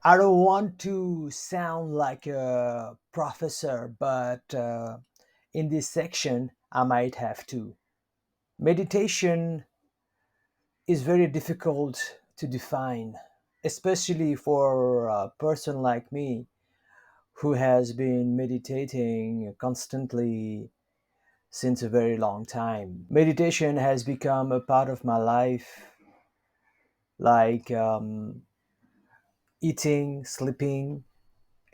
I don't want to sound like a professor, but in this section, I might have to. Meditation is very difficult to define, especially for a person like me who has been meditating constantly since a very long time. Meditation has become a part of my life, like eating, sleeping,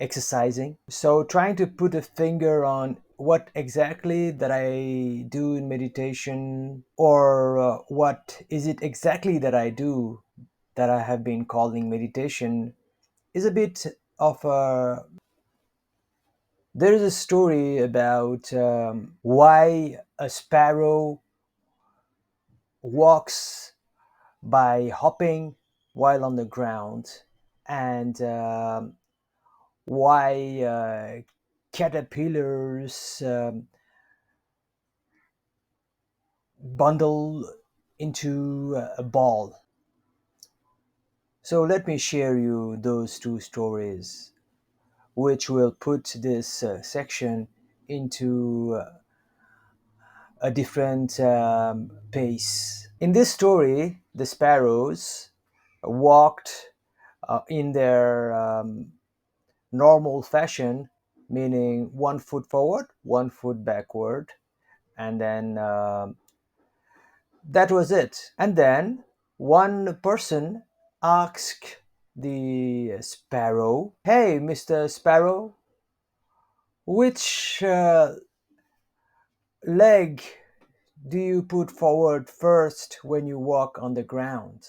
exercising. So, trying to put a finger on what exactly that I do in meditation, or what is it exactly that I do that I have been calling meditation, is a bit of a. There is a story about why a sparrow walks by hopping while on the ground, and why caterpillars bundle into a ball. So let me share you those two stories, which will put this section into a different pace. In this story, the sparrows walked in their normal fashion, meaning one foot forward, one foot backward, and then that was it. And then one person asked the sparrow, "Hey, Mr. Sparrow, which leg do you put forward first when you walk on the ground?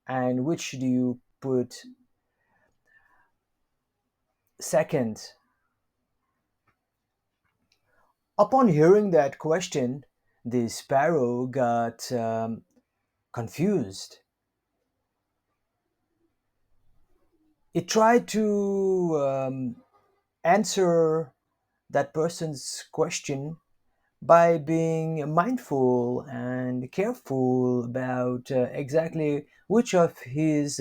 And which do you put second?" Upon hearing that question, the sparrow got confused. It tried to answer that person's question by being mindful and careful about exactly which of his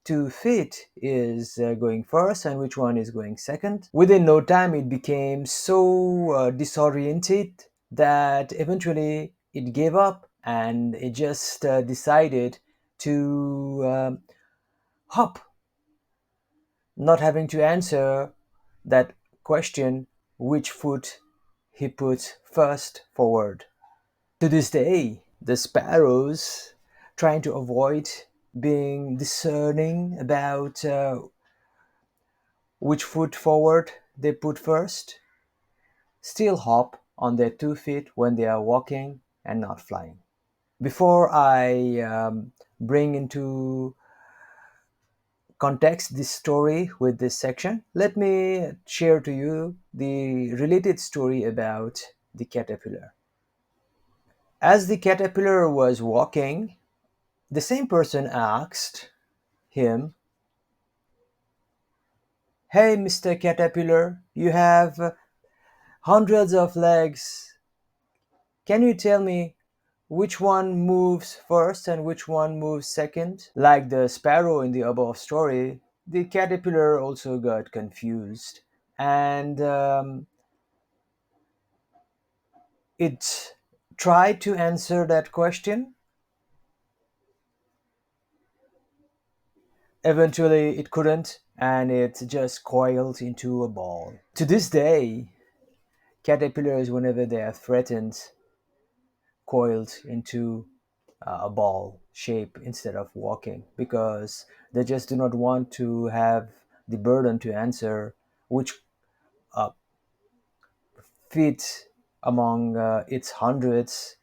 2 feet is going first and which one is going second. Within no time, it became so disoriented that eventually it gave up and it just decided to hop, not having to answer that question which foot he put first forward. To this day, the sparrows, trying to avoid being discerning about which foot forward they put first, still hop on their 2 feet when they are walking and not flying. Before I bring into context this story with this section, let me share to you the related story about the caterpillar. As the caterpillar was walking, the same person asked him, "Hey, Mr. Caterpillar, you have hundreds of legs. Can you tell me which one moves first and which one moves second?" Like the sparrow in the above story, the caterpillar also got confused, and it tried to answer that question. Eventually, it couldn't, and it just coiled into a ball. To this day, caterpillars, whenever they are threatened, coiled into a ball shape instead of walking, because they just do not want to have the burden to answer which uh, feet among its hundreds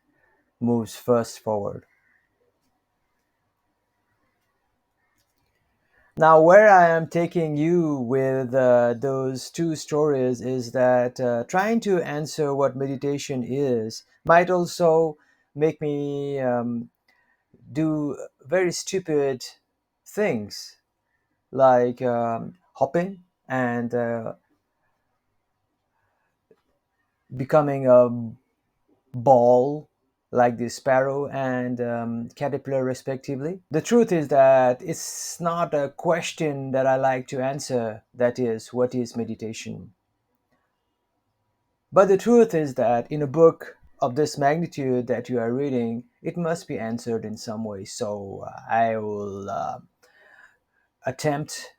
moves first forward. Now, where I am taking you with those two stories is that trying to answer what meditation is might also make me do very stupid things, like hopping and becoming a ball like the sparrow and caterpillar, respectively. The truth is that it's not a question that I like to answer, that is, what is meditation? But the truth is that in a book of this magnitude that you are reading, it must be answered in some way. So I will attempt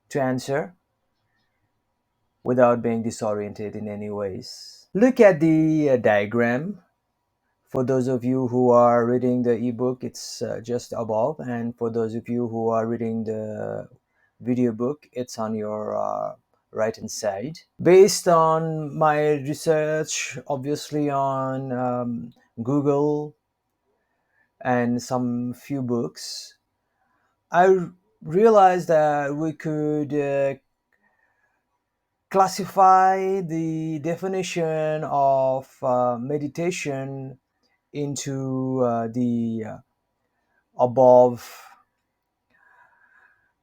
to answer without being disoriented in any ways. Look at the diagram. For those of you who are reading the ebook, it's just above, and for those of you who are reading the video book, it's on your right hand side. Based on my research, obviously on Google and some few books, I realized that we could classify the definition of meditation into the above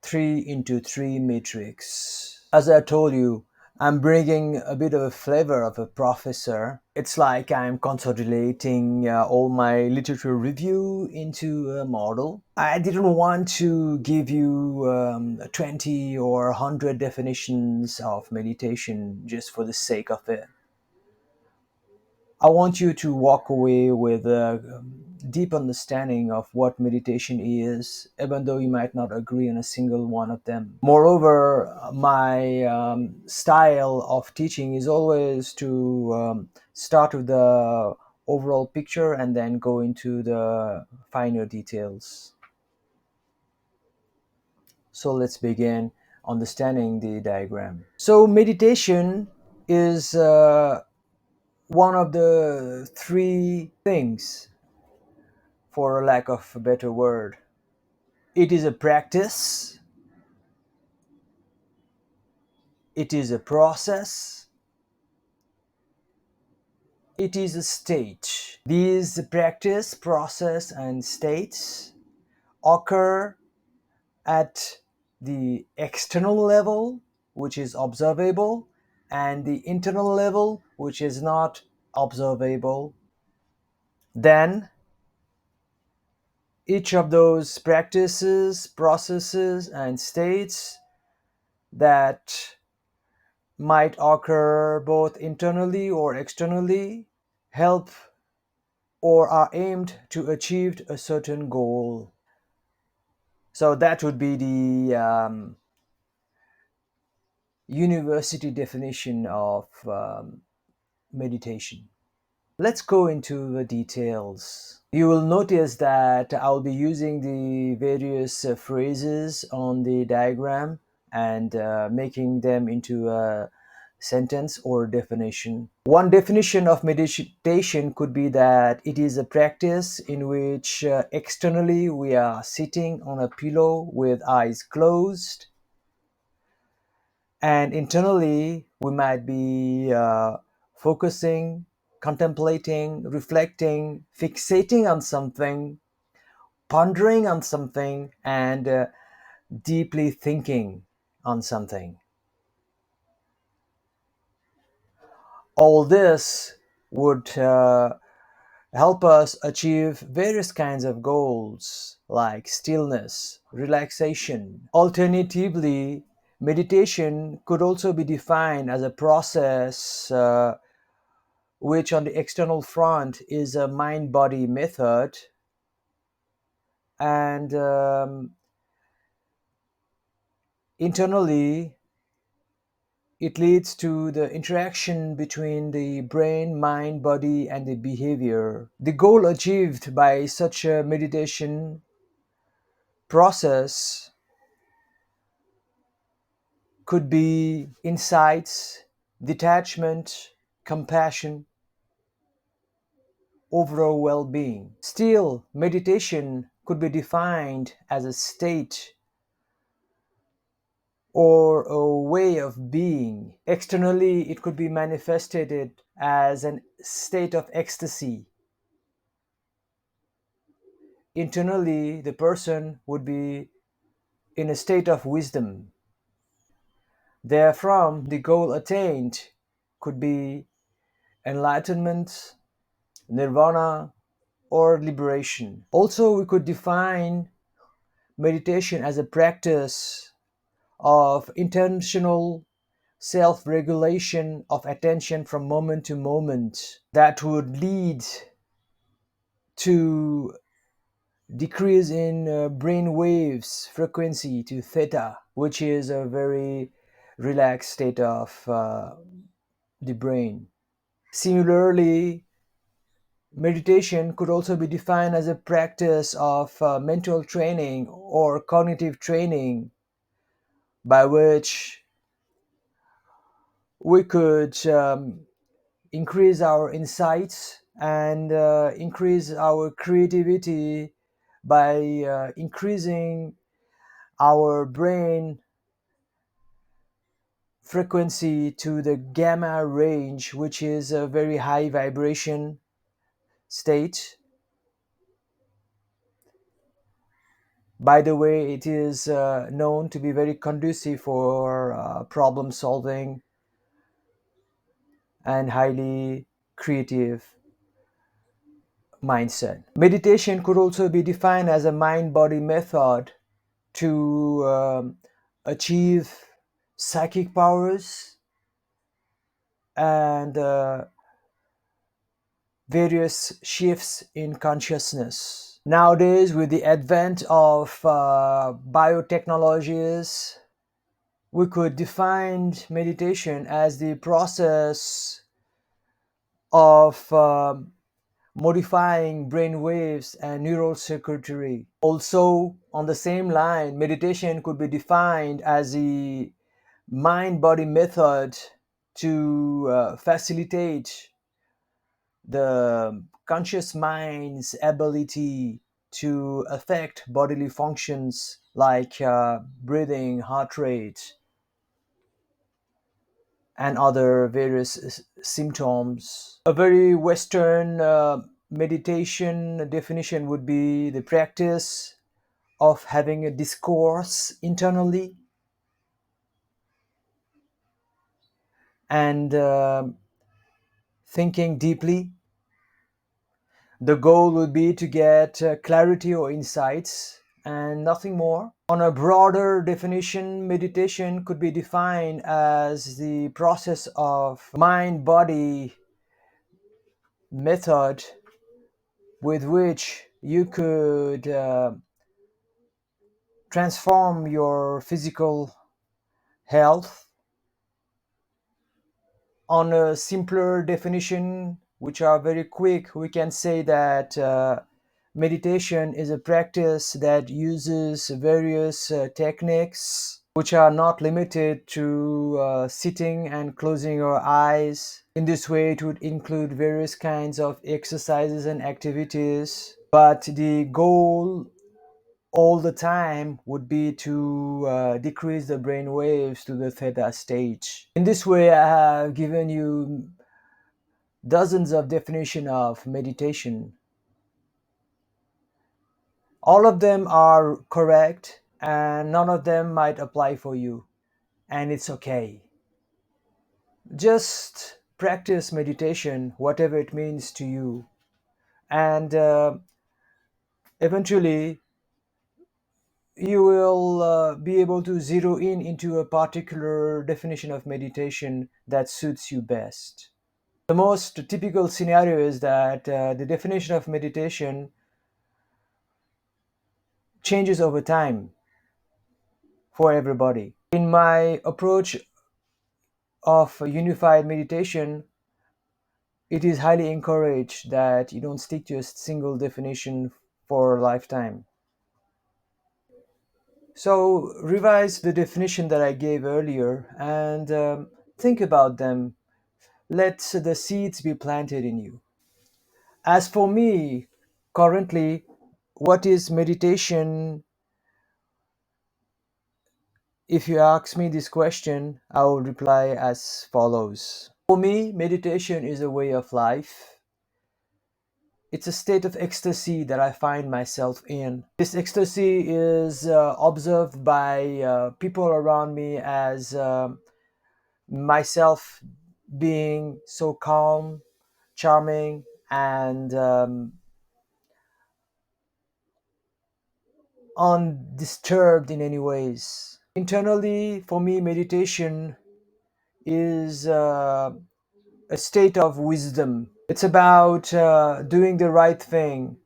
3 into 3 matrix. As I told you, I'm bringing a bit of a flavor of a professor. It's like I'm consolidating all my literature review into a model. I didn't want to give you 20 or 100 definitions of meditation just for the sake of it. I want you to walk away with a deep understanding of what meditation is, even though you might not agree on a single one of them. Moreover, my style of teaching is always to start with the overall picture and then go into the finer details. So let's begin understanding the diagram. So, meditation is one of the three things, for a lack of a better word. It is a practice, it is a process, it is a state. These practice, process, and states occur at the external level, which is observable, and the internal level, which is not observable. Then each of those practices, processes, and states that might occur both internally or externally help or are aimed to achieve a certain goal. So that would be the university definition of meditation. Let's go into the details. You will notice that I'll be using the various phrases on the diagram and making them into a sentence or definition. One definition of meditation could be that it is a practice in which externally we are sitting on a pillow with eyes closed, and internally we might be focusing, contemplating, reflecting, fixating on something, pondering on something, and deeply thinking on something. All this would help us achieve various kinds of goals like stillness, relaxation. Alternatively, meditation could also be defined as a process which, on the external front, is a mind body method, and internally, it leads to the interaction between the brain, mind, body, and the behavior. The goal achieved by such a meditation process could be insights, detachment, compassion, overall well being. Still, meditation could be defined as a state or a way of being. Externally, it could be manifested as a state of ecstasy. Internally, the person would be in a state of wisdom. Therefrom, the goal attained could be enlightenment, nirvana, or liberation. Also, we could define meditation as a practice of intentional self regulation of attention from moment to moment that would lead to decrease in brain waves frequency to theta, which is a very relaxed state of the brain. Similarly, meditation could also be defined as a practice of mental training or cognitive training by which we could increase our insights and increase our creativity by increasing our brain frequency to the gamma range, which is a very high vibration state. By the way, it is known to be very conducive for problem solving and highly creative mindset. Meditation could also be defined as a mind body method to achieve psychic powers and various shifts in consciousness. Nowadays, with the advent of biotechnologies, we could define meditation as the process of modifying brain waves and neural circuitry. Also, on the same line, meditation could be defined as the mind body method to facilitate the conscious mind's ability to affect bodily functions like breathing, heart rate, and other various symptoms. A very Western meditation definition would be the practice of having a discourse internally and thinking deeply. The goal would be to get clarity or insights and nothing more. On a broader definition, meditation could be defined as the process of mind body method with which you could transform your physical health. On a simpler definition, which are very quick, we can say that meditation is a practice that uses various techniques which are not limited to sitting and closing your eyes. In this way, it would include various kinds of exercises and activities, but the goal all the time would be to decrease the brain waves to the theta stage. In this way, I have given you dozens of definitions of meditation. All of them are correct and none of them might apply for you, and it's okay. Just practice meditation, whatever it means to you, and eventually you will be able to zero in into a particular definition of meditation that suits you best. The most typical scenario is that the definition of meditation changes over time for everybody. In my approach of unified meditation, it is highly encouraged that you don't stick to a single definition for a lifetime. So, revise the definition that I gave earlier and think about them. Let the seeds be planted in you. As for me, currently, what is meditation? If you ask me this question, I will reply as follows. For me, meditation is a way of life. It's a state of ecstasy that I find myself in. This ecstasy is observed by people around me as myself being so calm, charming, and undisturbed in any ways. Internally, for me, meditation is a state of wisdom. It's about doing the right thing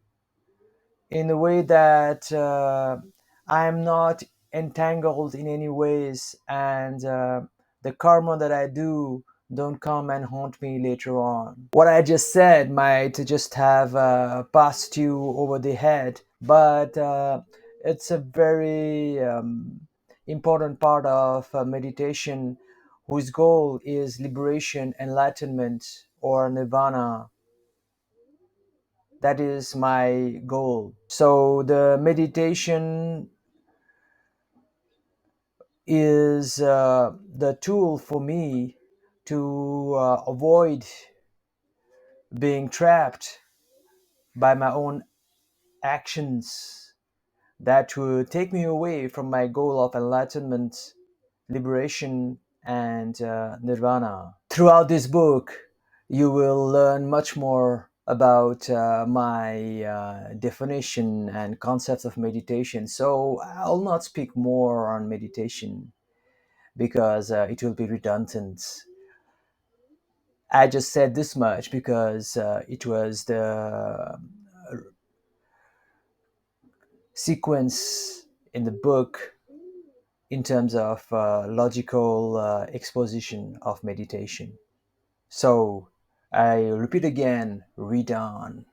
in a way that I am not entangled in any ways, and the karma that I do don't come and haunt me later on. What I just said might just have passed you over the head, but it's a very important part of meditation, whose goal is liberation, enlightenment, or nirvana. That is my goal. So the meditation is the tool for me to avoid being trapped by my own actions that would take me away from my goal of enlightenment, liberation, and nirvana. Throughout this book, you will learn much more about my definition and concepts of meditation. So I'll not speak more on meditation because it will be redundant. I just said this much because it was the sequence in the book in terms of logical exposition of meditation. So I repeat again, read on.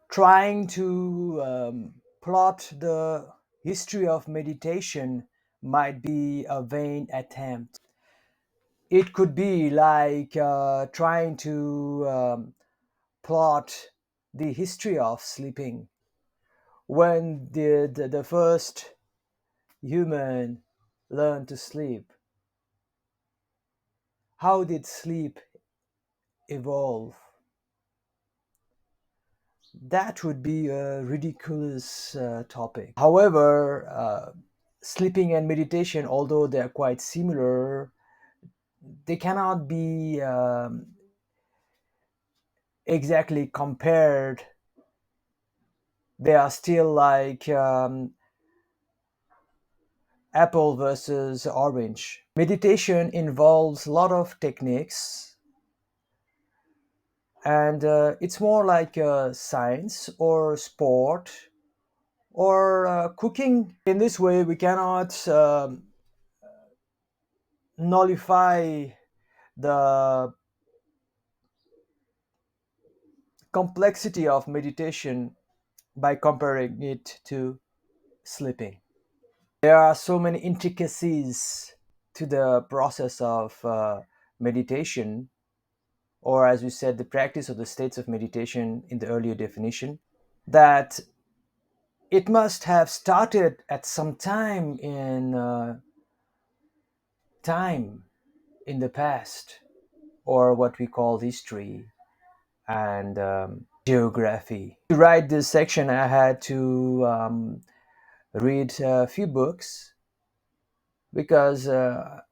Trying to plot the history of meditation might be a vain attempt. It could be like trying to plot the history of sleeping. When did the first human learn to sleep? How did sleep evolve? That would be a ridiculous topic. However, sleeping and meditation, although they are quite similar, they cannot be exactly compared. They are still like apple versus orange. Meditation involves a lot of techniques, and it's more like science or sport or cooking. In this way, we cannot nullify the complexity of meditation by comparing it to sleeping. There are so many intricacies to the process of meditation, or as we said, the practice of the states of meditation in the earlier definition, that it must have started at some time in the past, or what we call history and geography. To write this section, I had to read a few books because the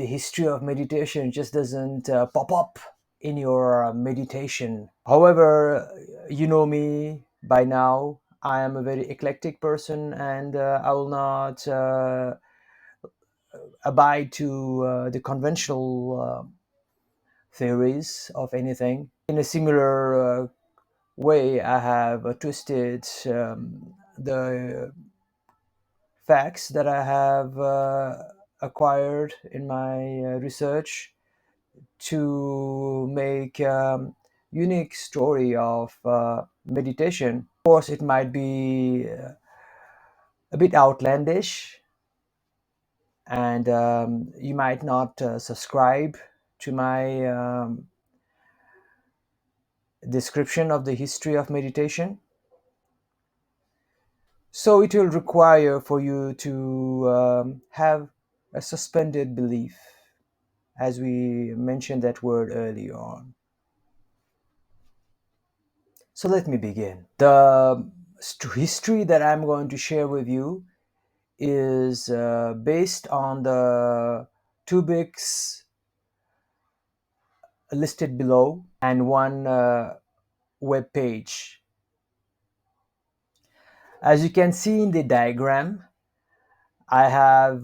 history of meditation just doesn't pop up in your meditation. However, you know me by now. I am a very eclectic person, and I will not abide to the conventional theories of anything. In a similar way, I have twisted the facts that I have acquired in my research to make unique story of meditation. Of course, it might be a bit outlandish, and you might not subscribe to my description of the history of meditation. So it will require for you to have a suspended belief, as we mentioned that word earlier on. So let me begin. The history that I'm going to share with you is based on the two books listed below and one web page. As you can see in the diagram, I have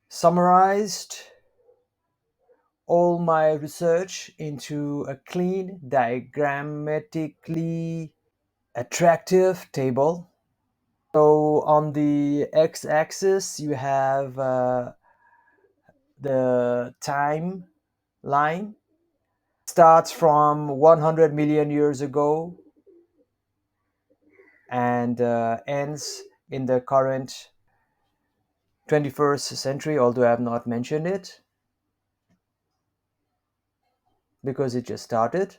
summarized all my research into a clean, diagrammatically attractive table. So on the x-axis, you have the time line. Starts from 100 million years ago and ends in the current 21st century, although I have not mentioned it because it just started.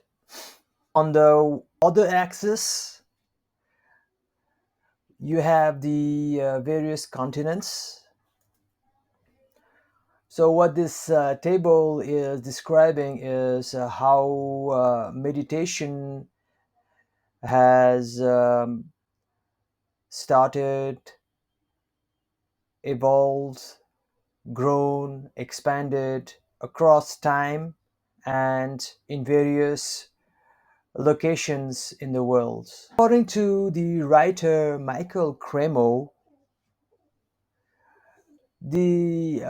On the other axis, you have the various continents. So what this table is describing is how meditation has started, evolved, grown, expanded across time and in various locations in the world. According to the writer Michael Cremo, the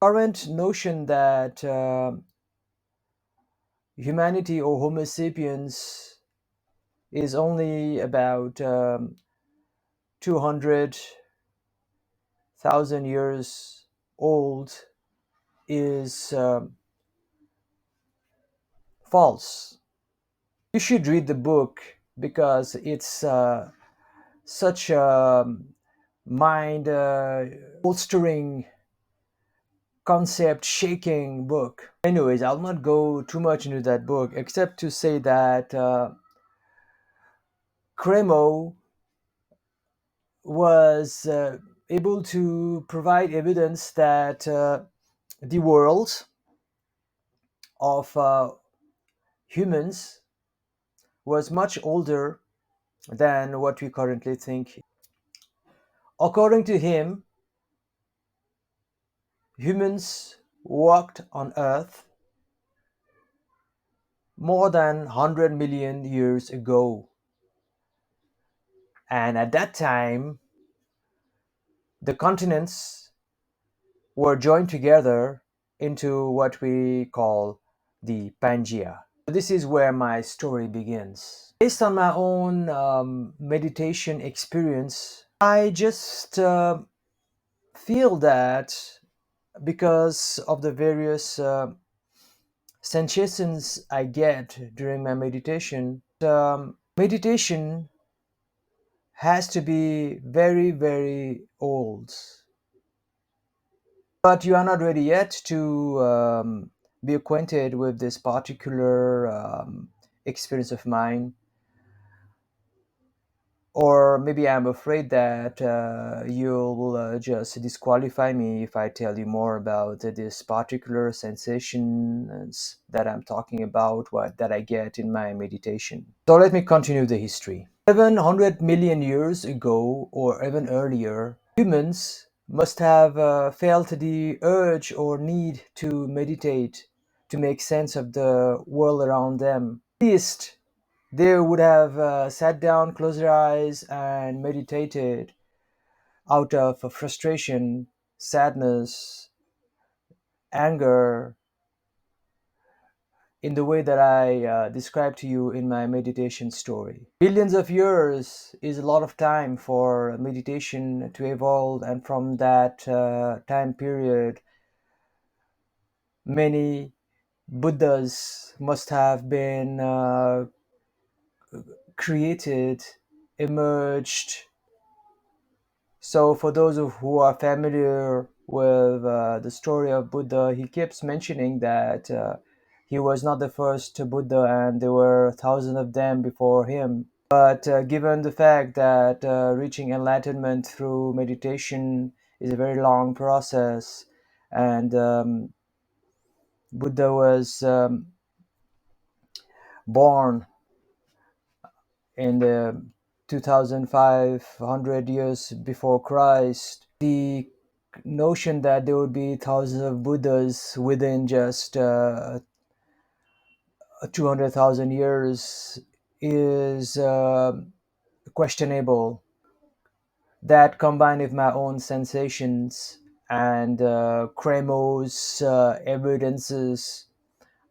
current notion that humanity or Homo sapiens is only about 200,000 years old is false. You should read the book because it's such a mind bolstering, concept shaking book. Anyways, I'll not go too much into that book except to say that Cremo was able to provide evidence that the world of humans was much older than what we currently think. According to him, humans walked on Earth more than 100 million years ago. And at that time, the continents were joined together into what we call the Pangaea. This is where my story begins. Based on my own meditation experience, I just feel that because of the various sensations I get during my meditation, meditation has to be very, very old. But you are not ready yet to be acquainted with this particular experience of mine. Or maybe I'm afraid that you'll just disqualify me if I tell you more about this particular sensations that I'm talking about, what that I get in my meditation. So let me continue the history. 700 million years ago, or even earlier, humans must have felt the urge or need to meditate to make sense of the world around them. At least they would have sat down, closed their eyes, and meditated out of frustration, sadness, anger, in the way that I described to you in my meditation story. Billions of years is a lot of time for meditation to evolve, and from that time period, many Buddhas must have been created, emerged. So, for those who are familiar with the story of Buddha, he keeps mentioning that he was not the first Buddha and there were thousands of them before him. But given the fact that reaching enlightenment through meditation is a very long process, and Buddha was born in the 2500 years before Christ, the notion that there would be thousands of Buddhas within just 200,000 years is questionable. That combined with my own sensations and Cremo's evidences,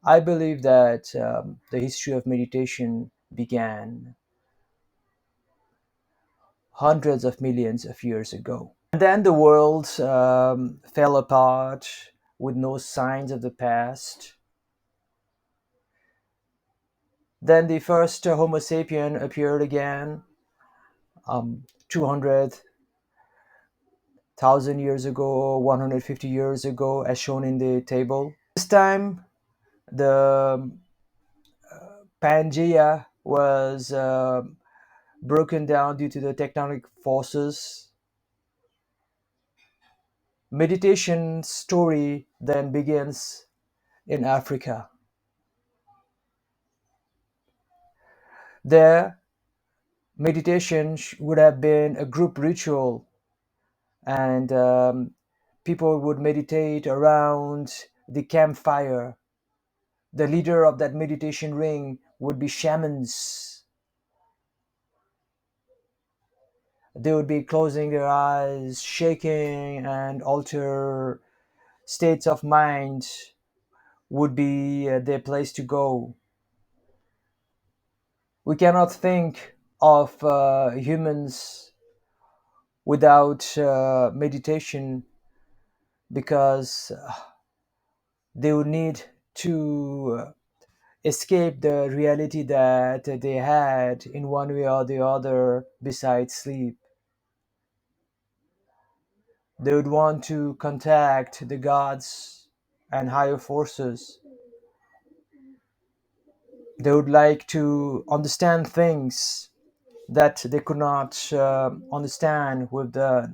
I believe that the history of meditation began hundreds of millions of years ago. And then the world fell apart with no signs of the past. Then the first Homo sapien appeared again 200,000 years ago, 150 years ago, as shown in the table. This time, the Pangea was broken down due to the tectonic forces. Meditation story then begins in Africa. There, meditation would have been a group ritual, and people would meditate around the campfire. The leader of that meditation ring would be shamans. They would be closing their eyes, shaking, and alter states of mind would be their place to go. We cannot think of humans without meditation because they would need to escape the reality that they had in one way or the other besides sleep. They would want to contact the gods and higher forces. They would like to understand things that they could not understand with the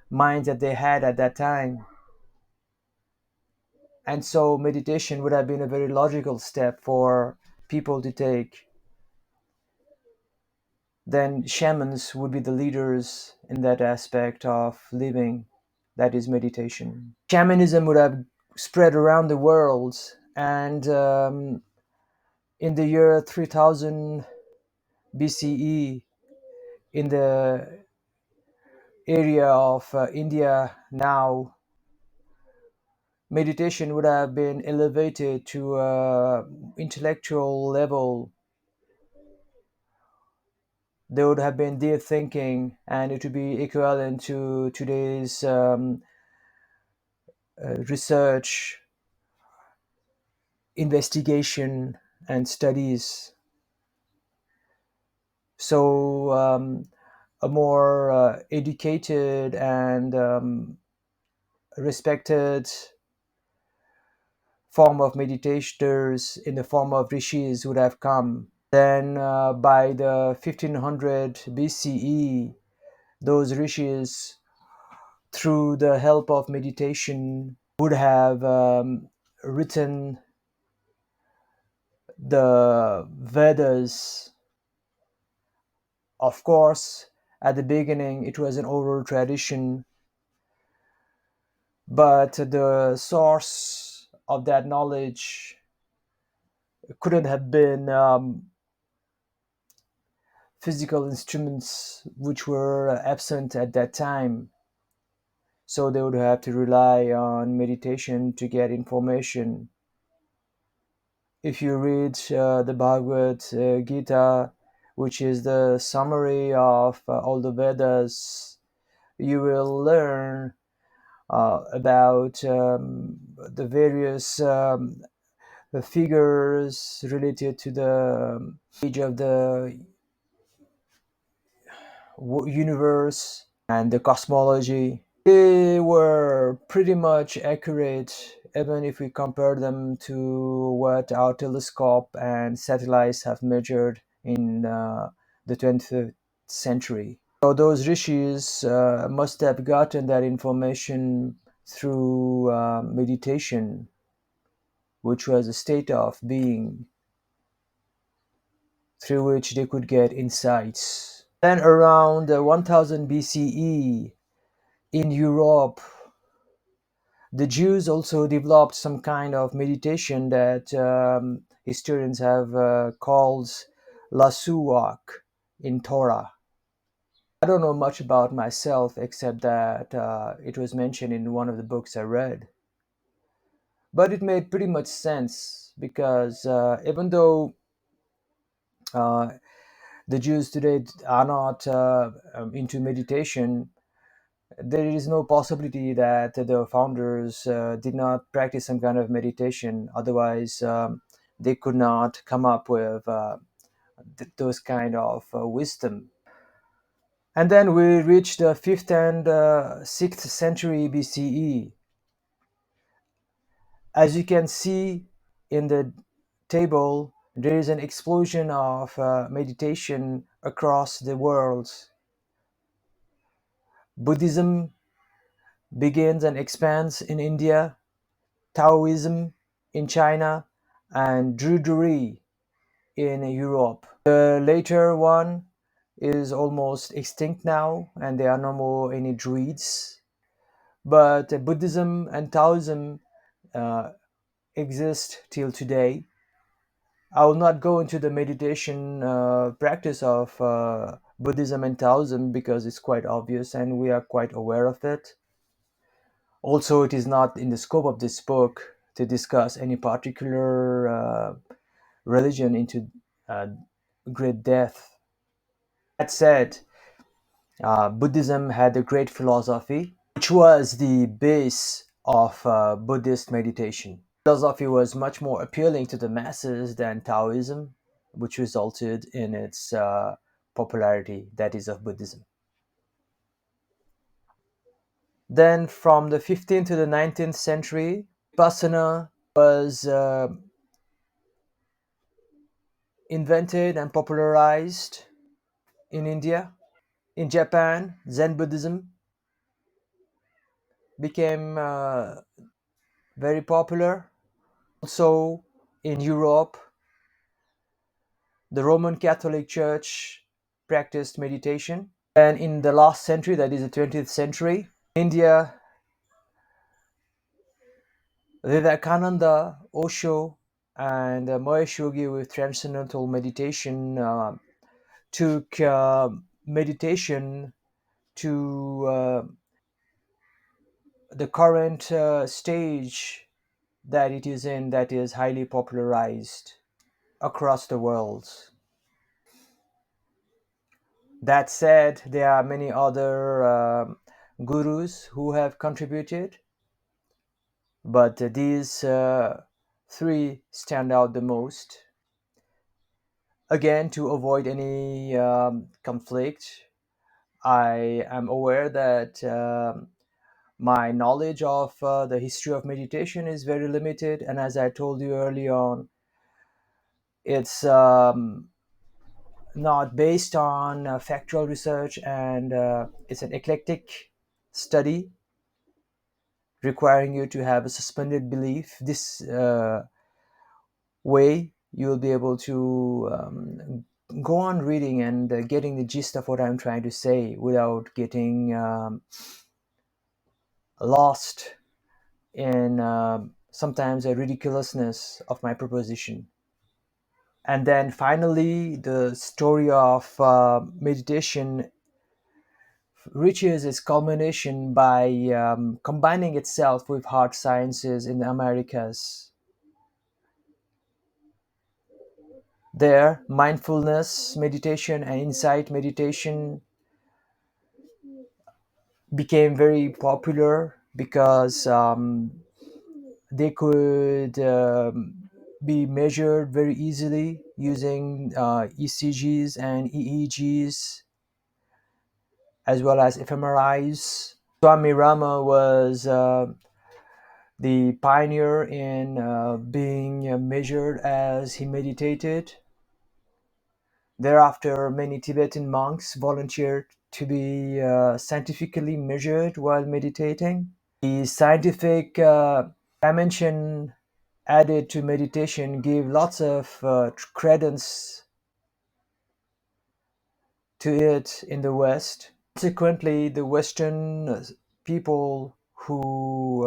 minds that they had at that time. And so meditation would have been a very logical step for people to take. Then shamans would be the leaders in that aspect of living, that is meditation. Shamanism would have spread around the world, and in the year 3000 BCE, in the area of India now, meditation would have been elevated to intellectual level. There would have been deep thinking, and it would be equivalent to today's research, investigation, and studies. So a more educated and respected form of meditators in the form of rishis would have come. Then by the 1500 BCE, those rishis, through the help of meditation, would have written the Vedas. Of course, at the beginning it was an oral tradition, but the source of that knowledge couldn't have been physical instruments which were absent at that time. So they would have to rely on meditation to get information. If you read the Bhagavad Gita, which is the summary of all the Vedas, you will learn about the various figures related to the age of the universe and the cosmology. They were pretty much accurate, even if we compare them to what our telescope and satellites have measured in the 20th century. So those rishis must have gotten that information through meditation, which was a state of being through which they could get insights. Then around 1000 BCE in Europe, The Jews also developed some kind of meditation that historians have called lasuak in Torah. I don't know much about myself except that it was mentioned in one of the books I read. But it made pretty much sense because even though uh, the Jews today are not into meditation, there is no possibility that the founders did not practice some kind of meditation. Otherwise, they could not come up with those kind of wisdom. And then we reach the 5th and 6th century BCE. As you can see in the table, there is an explosion of meditation across the world. Buddhism begins and expands in India, Taoism in China, and Druidry in Europe. The later one is almost extinct now, and there are no more any Druids. But Buddhism and Taoism uh, exist till today. I will not go into the meditation practice of Buddhism and Taoism because it's quite obvious and we are quite aware of it. Also, it is not in the scope of this book to discuss any particular religion into uh, great depth. That said, Buddhism had a great philosophy, which was the base of Buddhist meditation. Philosophy was much more appealing to the masses than Taoism, which resulted in its popularity, that is, of Buddhism. Then, from the 15th to the 19th century, Vipassana was invented and popularized in India. In Japan, Zen Buddhism became very popular. Also, in Europe, the Roman Catholic Church practiced meditation. And in the last century, that is the 20th century, India, Vivekananda, Osho, and Mahesh Yogi with transcendental meditation took meditation to the current stage that it is in, that is highly popularized across the world. That said, there are many other gurus who have contributed, but these three stand out the most. Again, to avoid any conflict, I am aware that my knowledge of the history of meditation is very limited, and as I told you early on, it's not based on factual research, and it's an eclectic study requiring you to have a suspended belief. This way, you'll be able to go on reading and getting the gist of what I'm trying to say without getting lost in sometimes a ridiculousness of my proposition. And then finally, the story of meditation reaches its culmination by combining itself with hard sciences in the Americas. There, mindfulness meditation and insight meditation became very popular because they could be measured very easily using ECGs and EEGs as well as fMRIs. Swami Rama was the pioneer in being measured as he meditated. Thereafter, many Tibetan monks volunteered to be scientifically measured while meditating. The scientific dimension added to meditation gave lots of credence to it in the West. Consequently, the Western people who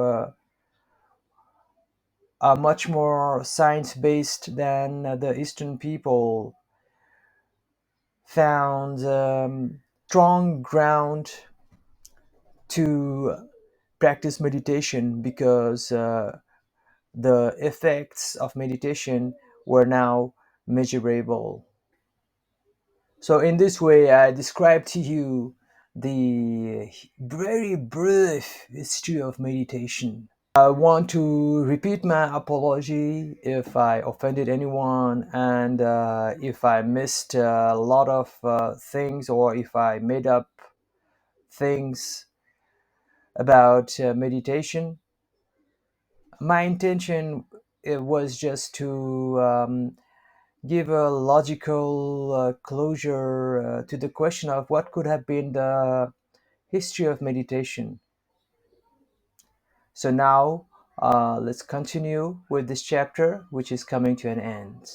are much more science based than the Eastern people, found strong ground to practice meditation because the effects of meditation were now measurable. So, in this way, I describe to you the very brief history of meditation. I want to repeat my apology if I offended anyone and if I missed a lot of things or if I made up things about meditation. My intention it was just to give a logical closure to the question of what could have been the history of meditation. So now let's continue with this chapter, which is coming to an end.